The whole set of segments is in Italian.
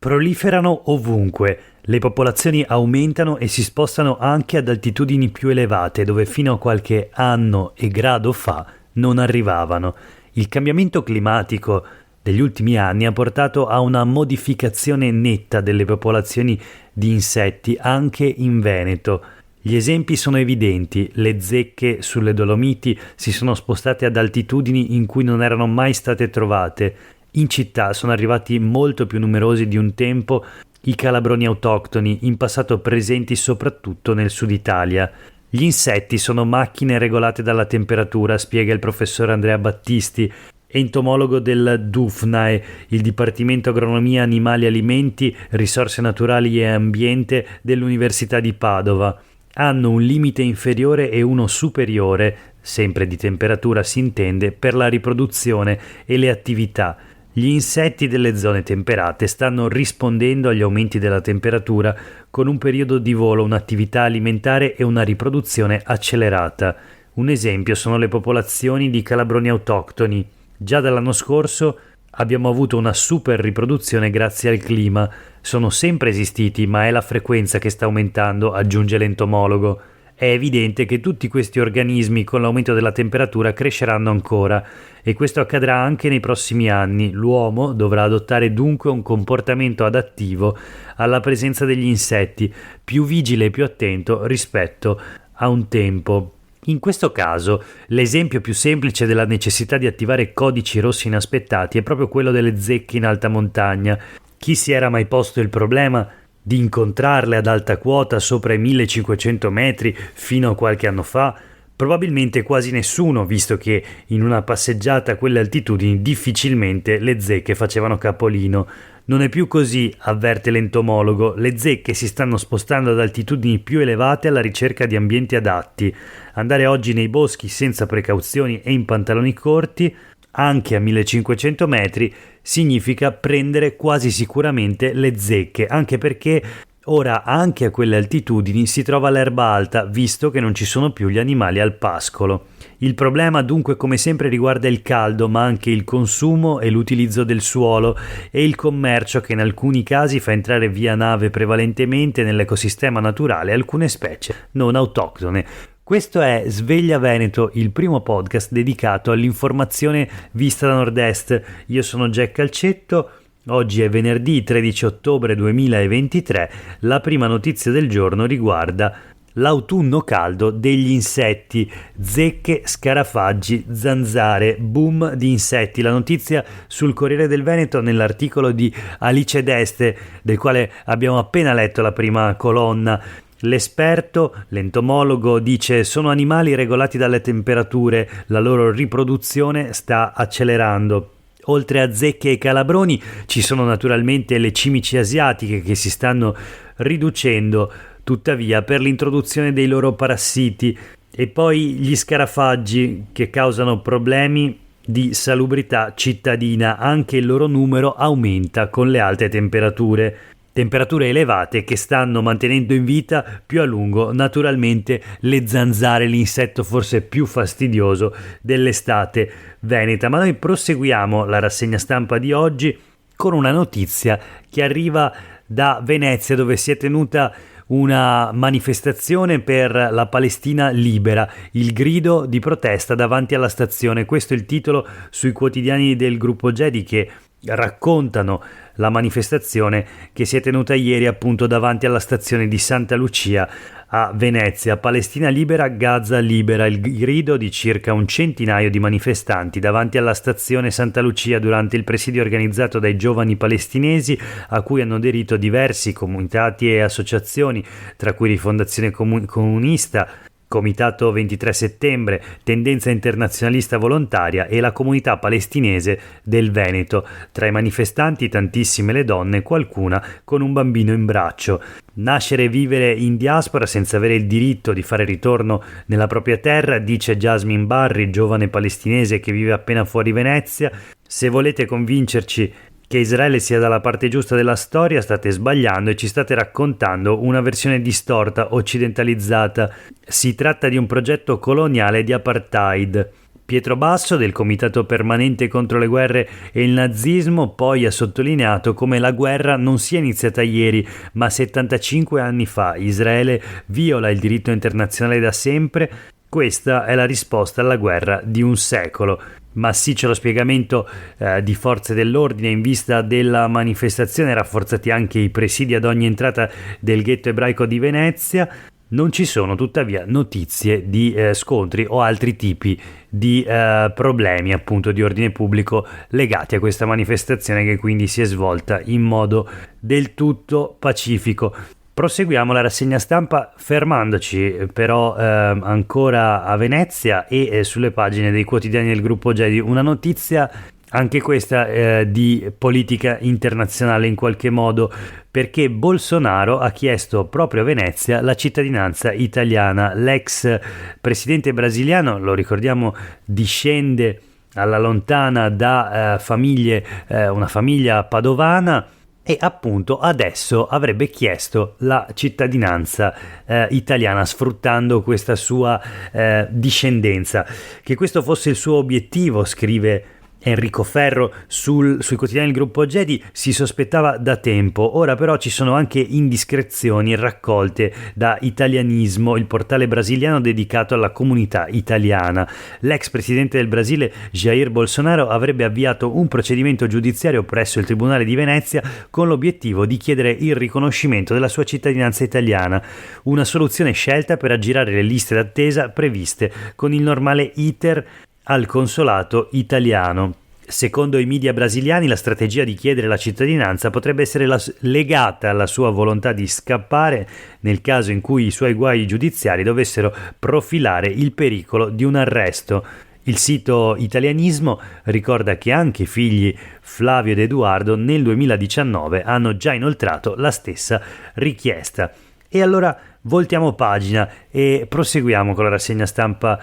Proliferano ovunque, le popolazioni aumentano e si spostano anche ad altitudini più elevate dove fino a qualche anno e grado fa non arrivavano. Il cambiamento climatico degli ultimi anni ha portato a una modificazione netta delle popolazioni di insetti anche in Veneto. Gli esempi sono evidenti: le zecche sulle Dolomiti si sono spostate ad altitudini in cui non erano mai state trovate. In città sono arrivati molto più numerosi di un tempo i calabroni autoctoni, in passato presenti soprattutto nel sud Italia. Gli insetti sono macchine regolate dalla temperatura, spiega il professor Andrea Battisti, entomologo del DUFNAE, il Dipartimento Agronomia, Animali e Alimenti, Risorse Naturali e Ambiente dell'Università di Padova. Hanno un limite inferiore e uno superiore, sempre di temperatura si intende, per la riproduzione e le attività. Gli insetti delle zone temperate stanno rispondendo agli aumenti della temperatura con un periodo di volo, un'attività alimentare e una riproduzione accelerata. Un esempio sono le popolazioni di calabroni autoctoni. Già dall'anno scorso abbiamo avuto una super riproduzione grazie al clima. Sono sempre esistiti, ma è la frequenza che sta aumentando, aggiunge l'entomologo. È evidente che tutti questi organismi con l'aumento della temperatura cresceranno ancora e questo accadrà anche nei prossimi anni. L'uomo dovrà adottare dunque un comportamento adattivo alla presenza degli insetti, più vigile e più attento rispetto a un tempo. In questo caso, l'esempio più semplice della necessità di attivare codici rossi inaspettati è proprio quello delle zecche in alta montagna. Chi si era mai posto il problema di incontrarle ad alta quota sopra i 1500 metri fino a qualche anno fa? Probabilmente quasi nessuno, visto che in una passeggiata a quelle altitudini difficilmente le zecche facevano capolino. Non è più così, avverte l'entomologo. Le zecche si stanno spostando ad altitudini più elevate alla ricerca di ambienti adatti. Andare oggi nei boschi senza precauzioni e in pantaloni corti, anche a 1500 metri, significa prendere quasi sicuramente le zecche, anche perché ora anche a quelle altitudini si trova l'erba alta, visto che non ci sono più gli animali al pascolo. Il problema dunque, come sempre, riguarda il caldo, ma anche il consumo e l'utilizzo del suolo e il commercio, che in alcuni casi fa entrare via nave prevalentemente nell'ecosistema naturale alcune specie non autoctone. Questo è Sveglia Veneto, il primo podcast dedicato all'informazione vista da nord-est. Io sono Jack Calcetto. Oggi è venerdì 13 ottobre 2023. La prima notizia del giorno riguarda l'autunno caldo degli insetti, zecche, scarafaggi, zanzare, boom di insetti. La notizia sul Corriere del Veneto nell'articolo di Alice D'Este, del quale abbiamo appena letto la prima colonna. L'esperto, l'entomologo, dice: sono animali regolati dalle temperature, la loro riproduzione sta accelerando. Oltre a zecche e calabroni ci sono naturalmente le cimici asiatiche che si stanno riducendo, tuttavia, per l'introduzione dei loro parassiti, e poi gli scarafaggi che causano problemi di salubrità cittadina. Anche il loro numero aumenta con le alte temperature elevate che stanno mantenendo in vita più a lungo naturalmente le zanzare, l'insetto forse più fastidioso dell'estate veneta. Ma noi proseguiamo la rassegna stampa di oggi con una notizia che arriva da Venezia, dove si è tenuta una manifestazione per la Palestina libera, il grido di protesta davanti alla stazione. Questo è il titolo sui quotidiani del gruppo Gedi, che raccontano la manifestazione che si è tenuta ieri appunto davanti alla stazione di Santa Lucia a Venezia. Palestina libera, Gaza libera, il grido di circa un centinaio di manifestanti davanti alla stazione Santa Lucia durante il presidio organizzato dai giovani palestinesi, a cui hanno aderito diversi comitati e associazioni, tra cui Rifondazione Comunista, Comitato 23 Settembre, Tendenza Internazionalista Volontaria e la Comunità Palestinese del Veneto. Tra i manifestanti tantissime le donne, qualcuna con un bambino in braccio. Nascere e vivere in diaspora senza avere il diritto di fare ritorno nella propria terra, dice Jasmine Barry, giovane palestinese che vive appena fuori Venezia. Se volete convincerci che Israele sia dalla parte giusta della storia, state sbagliando e ci state raccontando una versione distorta, occidentalizzata. Si tratta di un progetto coloniale di apartheid. Pietro Basso del Comitato Permanente contro le guerre e il nazismo poi ha sottolineato come la guerra non sia iniziata ieri, ma 75 anni fa. Israele viola il diritto internazionale da sempre. Questa è la risposta alla guerra di un secolo. Massiccio lo spiegamento di forze dell'ordine in vista della manifestazione, rafforzati anche i presidi ad ogni entrata del ghetto ebraico di Venezia. Non ci sono tuttavia notizie di scontri o altri tipi di problemi appunto di ordine pubblico legati a questa manifestazione, che quindi si è svolta in modo del tutto pacifico. Proseguiamo la rassegna stampa fermandoci però ancora a Venezia e sulle pagine dei quotidiani del gruppo Gedi. Una notizia anche questa di politica internazionale in qualche modo, perché Bolsonaro ha chiesto proprio a Venezia la cittadinanza italiana. L'ex presidente brasiliano, lo ricordiamo, discende alla lontana da una famiglia padovana, e appunto adesso avrebbe chiesto la cittadinanza italiana, sfruttando questa sua discendenza. Che questo fosse il suo obiettivo, scrive Enrico Ferro sui quotidiani del gruppo Gedi, si sospettava da tempo. Ora però ci sono anche indiscrezioni raccolte da Italianismo, il portale brasiliano dedicato alla comunità italiana. L'ex presidente del Brasile Jair Bolsonaro avrebbe avviato un procedimento giudiziario presso il Tribunale di Venezia con l'obiettivo di chiedere il riconoscimento della sua cittadinanza italiana, una soluzione scelta per aggirare le liste d'attesa previste con il normale iter al consolato italiano. Secondo i media brasiliani, la strategia di chiedere la cittadinanza potrebbe essere legata alla sua volontà di scappare nel caso in cui i suoi guai giudiziari dovessero profilare il pericolo di un arresto. Il sito Italianismo ricorda che anche i figli Flavio ed Edoardo nel 2019 hanno già inoltrato la stessa richiesta. E allora voltiamo pagina e proseguiamo con la rassegna stampa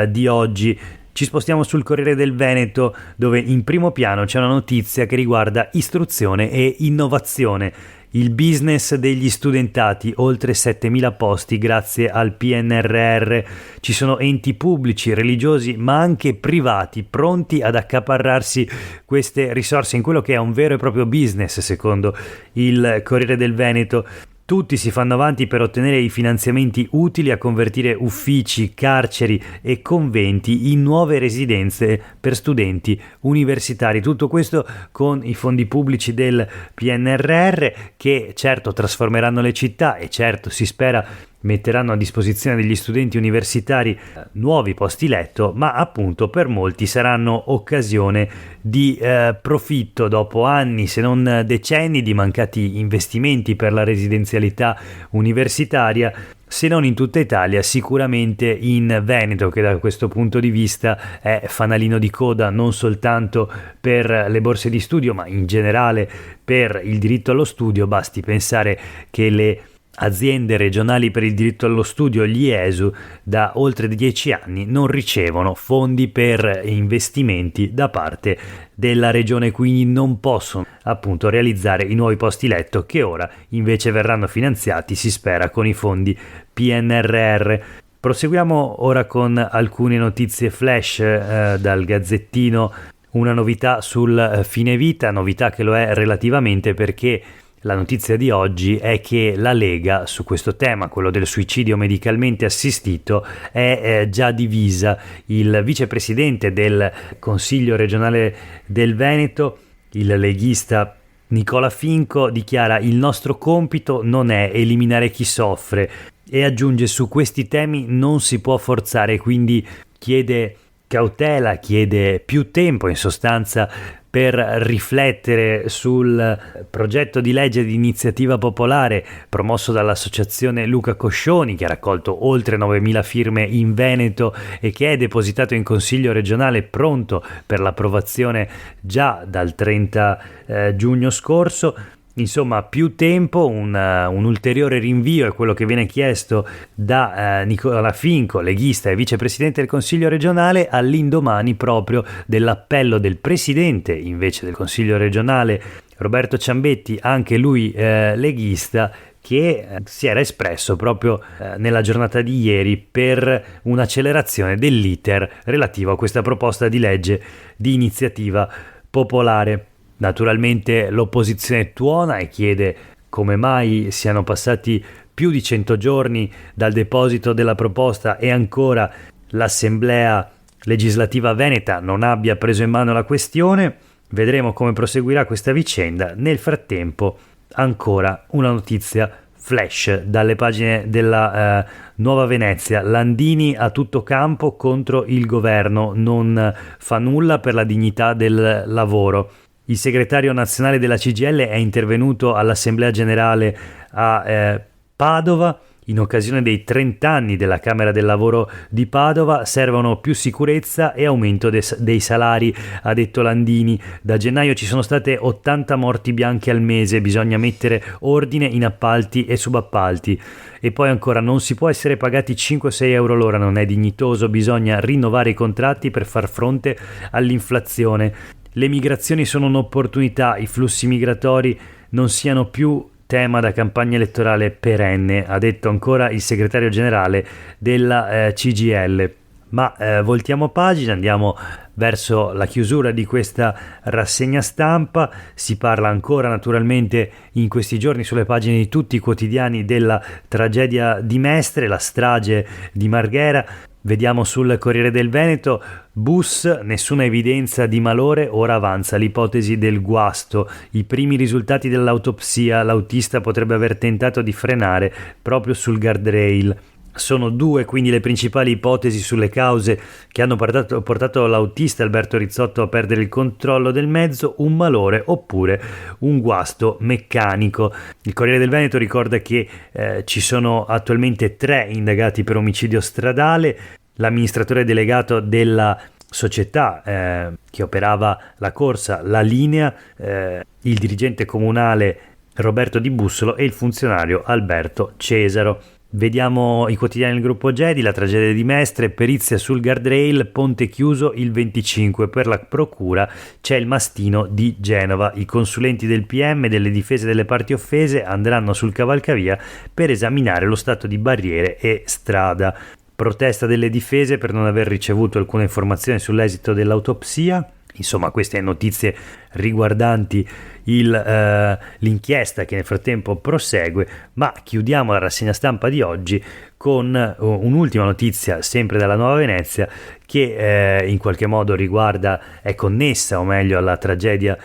di oggi. Ci spostiamo sul Corriere del Veneto, dove in primo piano c'è una notizia che riguarda istruzione e innovazione. Il business degli studentati, oltre 7.000 posti grazie al PNRR. Ci sono enti pubblici, religiosi, ma anche privati, pronti ad accaparrarsi queste risorse in quello che è un vero e proprio business, secondo il Corriere del Veneto. Tutti si fanno avanti per ottenere i finanziamenti utili a convertire uffici, carceri e conventi in nuove residenze per studenti universitari. Tutto questo con i fondi pubblici del PNRR, che certo trasformeranno le città e certo si spera metteranno a disposizione degli studenti universitari nuovi posti letto, ma appunto per molti saranno occasione di profitto dopo anni, se non decenni, di mancati investimenti per la residenzialità universitaria. Se non in tutta Italia, sicuramente in Veneto, che da questo punto di vista è fanalino di coda non soltanto per le borse di studio, ma in generale per il diritto allo studio. Basti pensare che le aziende regionali per il diritto allo studio, gli ESU, da oltre 10 anni non ricevono fondi per investimenti da parte della regione, quindi non possono appunto realizzare i nuovi posti letto che ora invece verranno finanziati, si spera, con i fondi PNRR. Proseguiamo ora con alcune notizie flash dal Gazzettino. Una novità sul fine vita, novità che lo è relativamente perché la notizia di oggi è che la Lega su questo tema, quello del suicidio medicalmente assistito, è già divisa. Il vicepresidente del Consiglio regionale del Veneto, il leghista Nicola Finco, dichiara: il nostro compito non è eliminare chi soffre, e aggiunge: su questi temi non si può forzare, quindi chiede cautela, chiede più tempo in sostanza per riflettere sul progetto di legge di iniziativa popolare promosso dall'associazione Luca Coscioni, che ha raccolto oltre 9.000 firme in Veneto e che è depositato in Consiglio regionale, pronto per l'approvazione già dal 30 giugno scorso. Insomma, più tempo, un ulteriore rinvio è quello che viene chiesto da Nicola Finco, leghista e vicepresidente del Consiglio regionale, all'indomani proprio dell'appello del presidente invece del Consiglio regionale Roberto Ciambetti, anche lui leghista, che si era espresso proprio nella giornata di ieri per un'accelerazione dell'iter relativo a questa proposta di legge di iniziativa popolare. Naturalmente l'opposizione tuona e chiede come mai siano passati più di 100 giorni dal deposito della proposta e ancora l'Assemblea legislativa veneta non abbia preso in mano la questione. Vedremo come proseguirà questa vicenda. Nel frattempo ancora una notizia flash dalle pagine della Nuova Venezia. Landini a tutto campo contro il governo, non fa nulla per la dignità del lavoro. Il segretario nazionale della CGIL è intervenuto all'Assemblea Generale a Padova in occasione dei 30 anni della Camera del Lavoro di Padova. Servono più sicurezza e aumento dei salari, ha detto Landini. Da gennaio ci sono state 80 morti bianche al mese, bisogna mettere ordine in appalti e subappalti. E poi ancora, non si può essere pagati 5-6 euro l'ora, non è dignitoso, bisogna rinnovare i contratti per far fronte all'inflazione. Le migrazioni sono un'opportunità, i flussi migratori non siano più tema da campagna elettorale perenne, ha detto ancora il segretario generale della CGIL. Ma voltiamo pagina, andiamo verso la chiusura di questa rassegna stampa. Si parla ancora naturalmente in questi giorni sulle pagine di tutti i quotidiani della tragedia di Mestre, la strage di Marghera. Vediamo sul Corriere del Veneto: bus, nessuna evidenza di malore, ora avanza l'ipotesi del guasto. I primi risultati dell'autopsia, l'autista potrebbe aver tentato di frenare proprio sul guardrail. Sono due quindi le principali ipotesi sulle cause che hanno portato l'autista Alberto Rizzotto a perdere il controllo del mezzo: un malore oppure un guasto meccanico. Il Corriere del Veneto ricorda che ci sono attualmente 3 indagati per omicidio stradale. L'amministratore delegato della società che operava la corsa La Linea, il dirigente comunale Roberto Di Bussolo e il funzionario Alberto Cesaro. Vediamo i quotidiani del gruppo Gedi, la tragedia di Mestre, perizia sul guardrail, ponte chiuso il 25, per la procura c'è il mastino di Genova. I consulenti del PM e delle difese delle parti offese andranno sul cavalcavia per esaminare lo stato di barriere e strada. Protesta delle difese per non aver ricevuto alcuna informazione sull'esito dell'autopsia. Insomma, queste notizie riguardanti l'inchiesta che nel frattempo prosegue, ma chiudiamo la rassegna stampa di oggi con un'ultima notizia sempre dalla Nuova Venezia che in qualche modo è connessa o meglio alla tragedia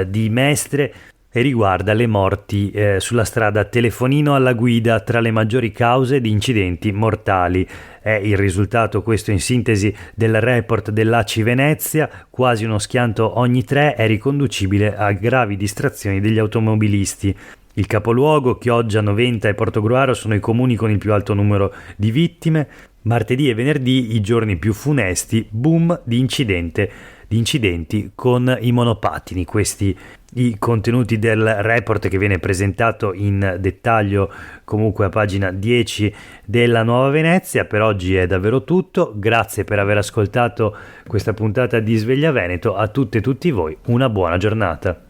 di Mestre e riguarda le morti sulla strada. Telefonino alla guida tra le maggiori cause di incidenti mortali. È il risultato, questo in sintesi, del report dell'ACI Venezia: quasi uno schianto ogni 3 è riconducibile a gravi distrazioni degli automobilisti. Il capoluogo, Chioggia, Noventa e Portogruaro sono i comuni con il più alto numero di vittime. Martedì e venerdì i giorni più funesti, boom di incidenti con i monopattini. Questi i contenuti del report che viene presentato in dettaglio comunque a pagina 10 della Nuova Venezia. Per oggi è davvero tutto, grazie per aver ascoltato questa puntata di Sveglia Veneto. A tutte e tutti voi una buona giornata.